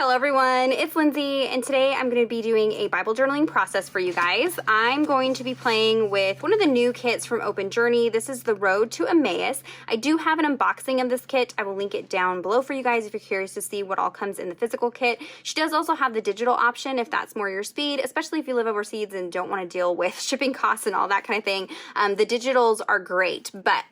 Hello everyone, it's Lindsay, and today I'm going to be doing a Bible journaling process for you guys. I'm going to be playing with one of the new kits from Open.Journey. This is the Road to Emmaus. I do have an unboxing of this kit. I will link it down below for you guys if you're curious to see what all comes in the physical kit. She does also have the digital option if that's more your speed, especially if you live overseas and don't want to deal with shipping costs and all that kind of thing. The digitals are great, but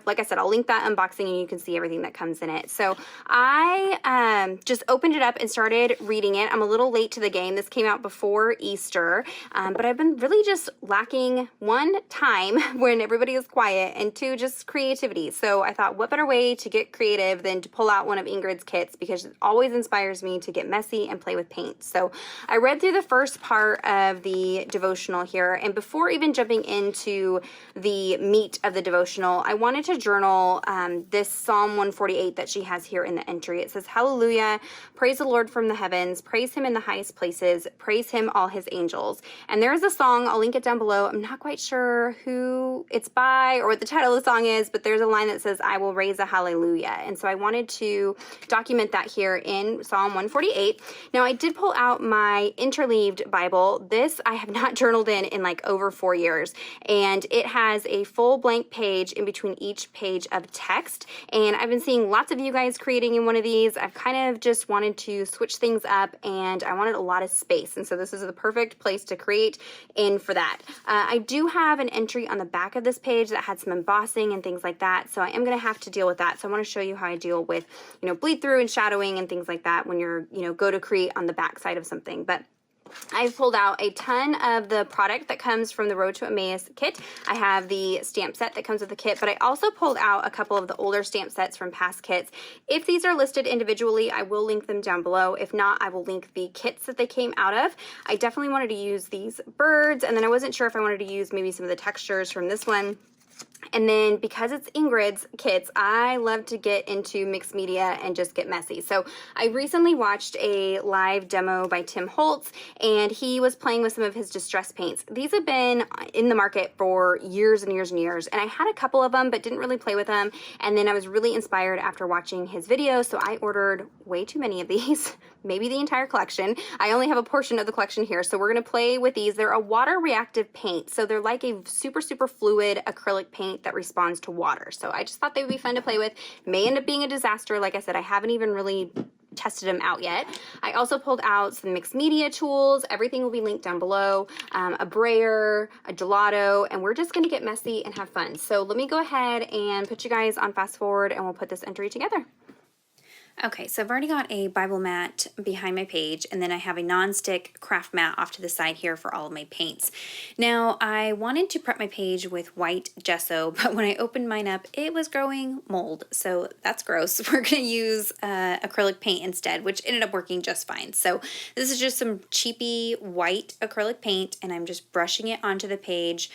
like I said, I'll link that unboxing and you can see everything that comes in it. So I just opened it up and started reading it. I'm a little late to the game. This came out before Easter, but I've been really just lacking, one, time when everybody is quiet, and two, just creativity. So I thought, what better way to get creative than to pull out one of Ingrid's kits, because it always inspires me to get messy and play with paint. So I read through the first part of the devotional here, and before even jumping into the meat of the devotional, I wanted to journal this Psalm 148 that she has here in the entry. It says, "Hallelujah, praise the Lord from the heavens, praise him in the highest places, praise him all his angels." And there is a song, I'll link it down below. I'm not quite sure who it's by or what the title of the song is, but there's a line that says, "I will raise a hallelujah." And so I wanted to document that here in Psalm 148. Now I did pull out my interleaved Bible. This I have not journaled in like over 4 years, and it has a full blank page in between each page of text. And I've been seeing lots of you guys creating in one of these. I've kind of just wanted to switch things up, and I wanted a lot of space, and so this is the perfect place to create in for that. I do have an entry on the back of this page that had some embossing and things like that, so I am going to have to deal with that. So I want to show you how I deal with, bleed through and shadowing and things like that when you're, go to create on the back side of something. But I've pulled out a ton of the product that comes from the Road to Emmaus kit. I have the stamp set that comes with the kit, but I also pulled out a couple of the older stamp sets from past kits. If these are listed individually, I will link them down below. If not, I will link the kits that they came out of. I definitely wanted to use these birds, and then I wasn't sure if I wanted to use maybe some of the textures from this one. And then because it's Ingrid's kits, I love to get into mixed media and just get messy. So I recently watched a live demo by Tim Holtz, and he was playing with some of his distress paints. These have been in the market for years and years and years, and I had a couple of them but didn't really play with them. And then I was really inspired after watching his video, so I ordered way too many of these, maybe the entire collection. I only have a portion of the collection here, so we're gonna play with these. They're a water reactive paint, so they're like a super, super fluid acrylic paint that responds to water. So I just thought they would be fun to play with. May end up being a disaster. Like I said, I haven't even really tested them out yet. I also pulled out some mixed media tools. Everything will be linked down below. A brayer, a gelato, and we're just gonna get messy and have fun. So let me go ahead and put you guys on fast forward, and we'll put this entry together. Okay, so I've already got a Bible mat behind my page, and then I have a non-stick craft mat off to the side here for all of my paints. Now, I wanted to prep my page with white gesso, but when I opened mine up, it was growing mold, so that's gross. We're going to use acrylic paint instead, which ended up working just fine. So this is just some cheapy white acrylic paint, and I'm just brushing it onto the page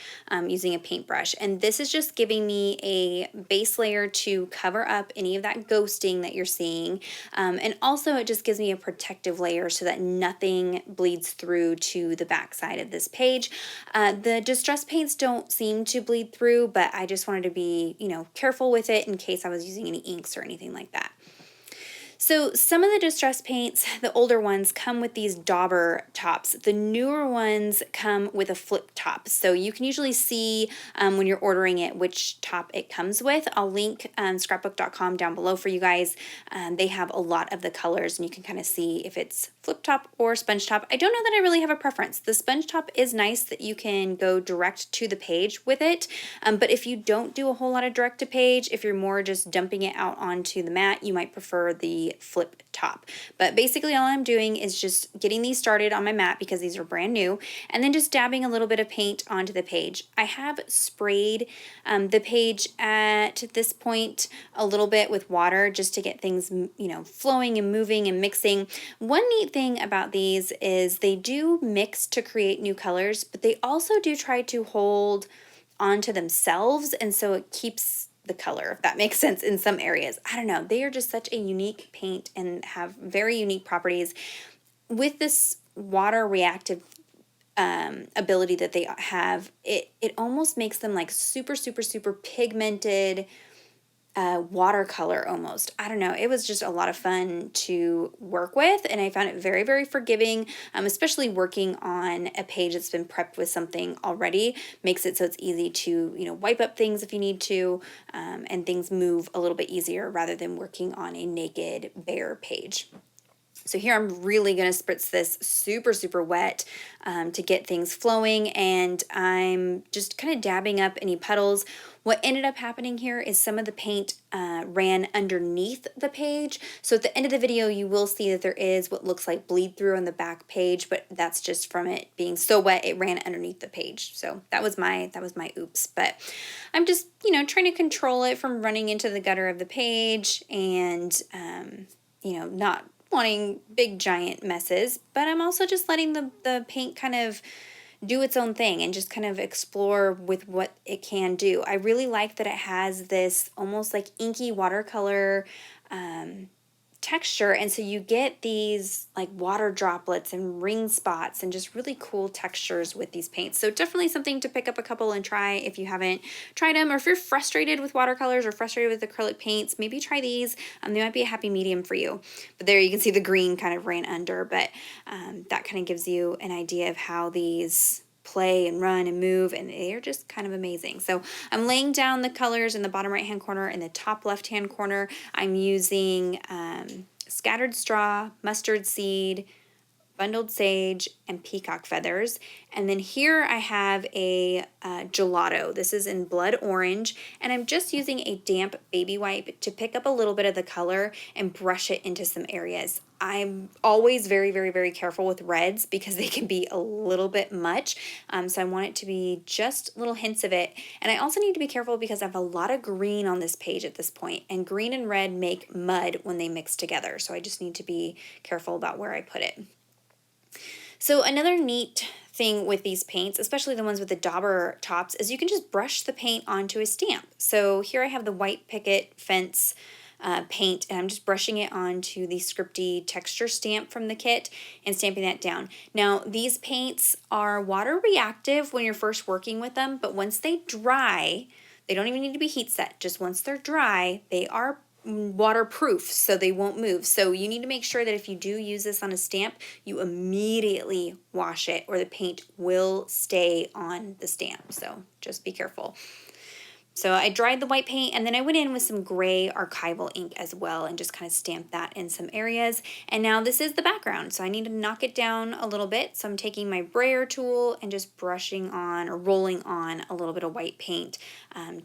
using a paintbrush. And this is just giving me a base layer to cover up any of that ghosting that you're seeing. And also it just gives me a protective layer so that nothing bleeds through to the back side of this page. The distress paints don't seem to bleed through, but I just wanted to be, careful with it in case I was using any inks or anything like that. So some of the distress paints, the older ones, come with these dauber tops. The newer ones come with a flip top. So you can usually see when you're ordering it which top it comes with. I'll link scrapbook.com down below for you guys. They have a lot of the colors, and you can kind of see if it's flip top or sponge top. I don't know that I really have a preference. The sponge top is nice that you can go direct to the page with it. But if you don't do a whole lot of direct to page, if you're more just dumping it out onto the mat, you might prefer the flip top. But basically all I'm doing is just getting these started on my mat because these are brand new, and then just dabbing a little bit of paint onto the page. I have sprayed the page at this point a little bit with water just to get things, flowing and moving and mixing. One neat thing about these is they do mix to create new colors, but they also do try to hold onto themselves, and so it keeps the color, if that makes sense, in some areas. I don't know. They are just such a unique paint and have very unique properties. With this water reactive ability that they have, it almost makes them like super, super, super pigmented watercolor almost. I don't know. It was just a lot of fun to work with, and I found it very, very forgiving, especially working on a page that's been prepped with something already makes it so it's easy to, wipe up things if you need to, and things move a little bit easier rather than working on a naked, bare page. So here I'm really going to spritz this super, super wet to get things flowing, and I'm just kind of dabbing up any puddles. What ended up happening here is some of the paint ran underneath the page. So at the end of the video, you will see that there is what looks like bleed through on the back page, but that's just from it being so wet, it ran underneath the page. So that was my oops. But I'm just, trying to control it from running into the gutter of the page and, not wanting big giant messes, but I'm also just letting the paint kind of do its own thing and just kind of explore with what it can do. I really like that it has this almost like inky watercolor texture, and so you get these like water droplets and ring spots and just really cool textures with these paints. So definitely something to pick up a couple and try if you haven't tried them, or if you're frustrated with watercolors or frustrated with acrylic paints, maybe try these. They might be a happy medium for you. But there you can see the green kind of ran under, but that kind of gives you an idea of how these play and run and move, and they're just kind of amazing. So I'm laying down the colors in the bottom right hand corner. In the top left hand corner, I'm using scattered straw, mustard seed, bundled sage, and peacock feathers. And then here I have a gelato. This is in blood orange, and I'm just using a damp baby wipe to pick up a little bit of the color and brush it into some areas. I'm always very, very, very careful with reds because they can be a little bit much. So I want it to be just little hints of it. And I also need to be careful because I have a lot of green on this page at this point, and green and red make mud when they mix together. So I just need to be careful about where I put it. So another neat thing with these paints, especially the ones with the dauber tops, is you can just brush the paint onto a stamp. So here I have the white picket fence paint, and I'm just brushing it onto the scripty texture stamp from the kit and stamping that down. Now these paints are water reactive when you're first working with them, but once they dry, they don't even need to be heat set. Just once they're dry, they are waterproof, so they won't move. So you need to make sure that if you do use this on a stamp, you immediately wash it, or the paint will stay on the stamp. So just be careful. So I dried the white paint, and then I went in with some gray archival ink as well and just kind of stamped that in some areas. And now this is the background, so I need to knock it down a little bit. So I'm taking my brayer tool and just brushing on or rolling on a little bit of white paint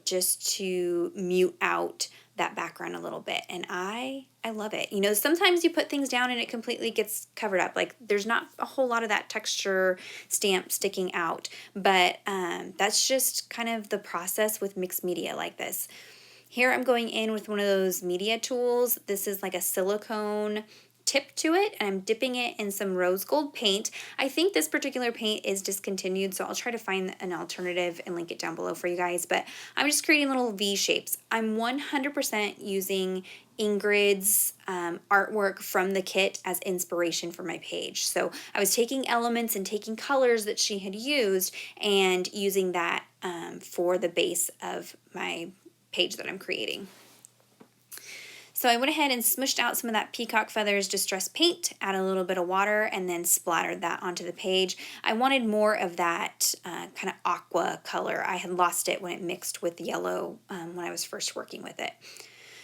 just to mute out that background a little bit. And I love it. Sometimes you put things down and it completely gets covered up. Like there's not a whole lot of that texture stamp sticking out, but that's just kind of the process with mixed media like this. Here I'm going in with one of those media tools. This is like a silicone tip to it, and I'm dipping it in some rose gold paint. I think this particular paint is discontinued, so I'll try to find an alternative and link it down below for you guys, but I'm just creating little V shapes. I'm 100% using Ingrid's artwork from the kit as inspiration for my page. So I was taking elements and taking colors that she had used and using that for the base of my page that I'm creating. So I went ahead and smushed out some of that Peacock Feathers Distress Paint, add a little bit of water, and then splattered that onto the page. I wanted more of that kind of aqua color. I had lost it when it mixed with yellow when I was first working with it.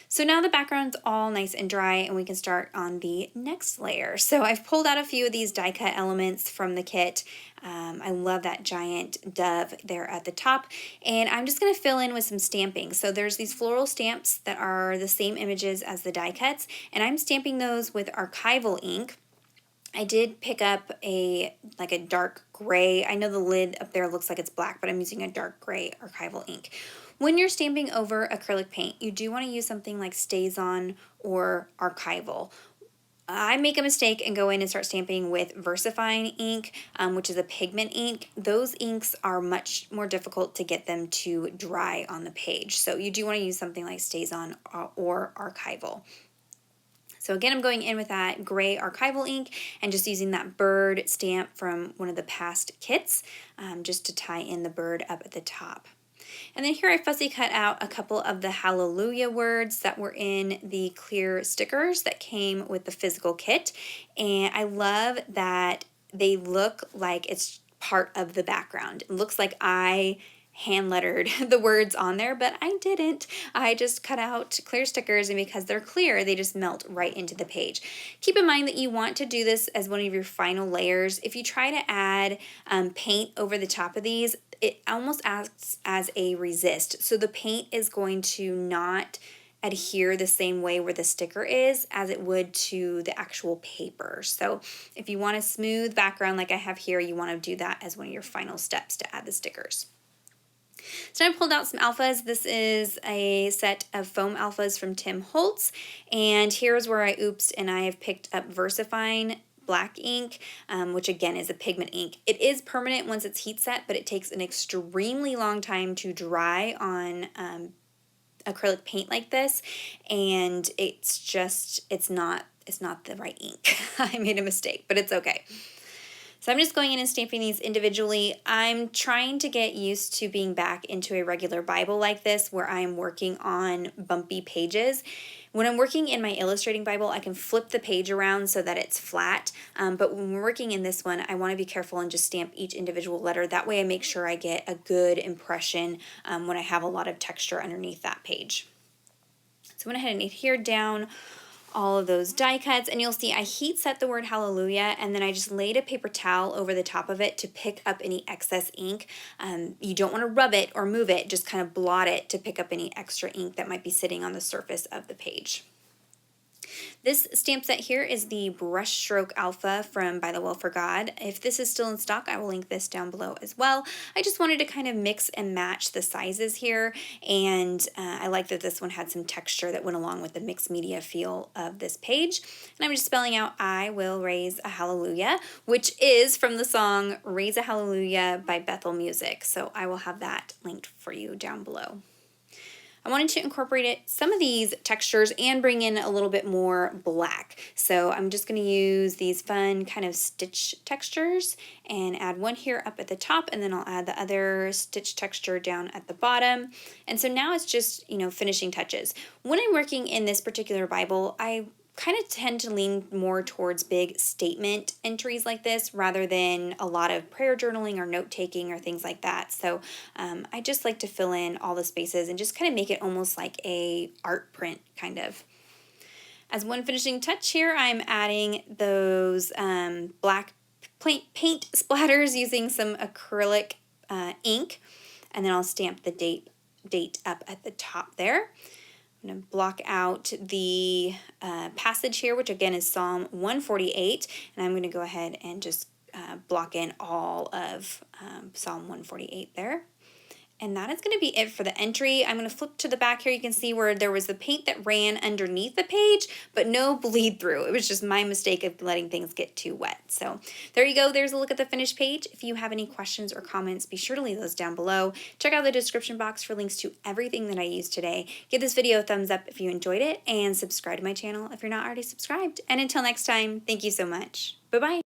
So now the background's all nice and dry, and we can start on the next layer. So I've pulled out a few of these die cut elements from the kit. I love that giant dove there at the top, and I'm just going to fill in with some stamping. So there's these floral stamps that are the same images as the die cuts, and I'm stamping those with archival ink. I did pick up a dark gray. I know the lid up there looks like it's black, but I'm using a dark gray archival ink. When you're stamping over acrylic paint, you do want to use something like STAYS-ON or archival. I make a mistake and go in and start stamping with VersaFine ink, which is a pigment ink. Those inks are much more difficult to get them to dry on the page. So you do want to use something like STAYS-ON or archival. So again, I'm going in with that gray archival ink and just using that bird stamp from one of the past kits just to tie in the bird up at the top. And then here I fussy cut out a couple of the hallelujah words that were in the clear stickers that came with the physical kit. And I love that they look like it's part of the background. It looks like I hand lettered the words on there, but I didn't. I just cut out clear stickers, and because they're clear, they just melt right into the page. Keep in mind that you want to do this as one of your final layers. If you try to add paint over the top of these, it almost acts as a resist. So the paint is going to not adhere the same way where the sticker is as it would to the actual paper. So if you want a smooth background like I have here, you want to do that as one of your final steps to add the stickers. So I pulled out some alphas. This is a set of foam alphas from Tim Holtz, and here's where I oopsed and I have picked up VersaFine black ink, which again is a pigment ink. It is permanent once it's heat set, but it takes an extremely long time to dry on acrylic paint like this, and it's not the right ink. I made a mistake, but it's okay. So I'm just going in and stamping these individually. I'm trying to get used to being back into a regular Bible like this where I'm working on bumpy pages. When I'm working in my illustrating Bible, I can flip the page around so that it's flat, but when we're working in this one, I want to be careful and just stamp each individual letter. That way I make sure I get a good impression when I have a lot of texture underneath that page. So I went ahead and adhered down all of those die cuts, and you'll see I heat set the word hallelujah, and then I just laid a paper towel over the top of it to pick up any excess ink. You don't want to rub it or move it, just kind of blot it to pick up any extra ink that might be sitting on the surface of the page. This stamp set here is the Brushstroke Alpha from By the Will for God. If this is still in stock, I will link this down below as well. I just wanted to kind of mix and match the sizes here, and I like that this one had some texture that went along with the mixed media feel of this page. And I'm just spelling out I Will Raise a Hallelujah, which is from the song Raise a Hallelujah by Bethel Music. So I will have that linked for you down below. I wanted to incorporate some of these textures and bring in a little bit more black. So I'm just going to use these fun kind of stitch textures and add one here up at the top, and then I'll add the other stitch texture down at the bottom. And so now it's just, finishing touches. When I'm working in this particular Bible, I kind of tend to lean more towards big statement entries like this rather than a lot of prayer journaling or note-taking or things like that. So I just like to fill in all the spaces and just kind of make it almost like a art print kind of. As one finishing touch here, I'm adding those black paint splatters using some acrylic ink, and then I'll stamp the date up at the top there. I'm going to block out the passage here, which again is Psalm 148, and I'm going to go ahead and just block in all of Psalm 148 there. And that is going to be it for the entry. I'm going to flip to the back here. You can see where there was the paint that ran underneath the page, but no bleed through. It was just my mistake of letting things get too wet. So there you go. There's a look at the finished page. If you have any questions or comments, be sure to leave those down below. Check out the description box for links to everything that I used today. Give this video a thumbs up if you enjoyed it, and subscribe to my channel if you're not already subscribed. And until next time, thank you so much. Bye-bye.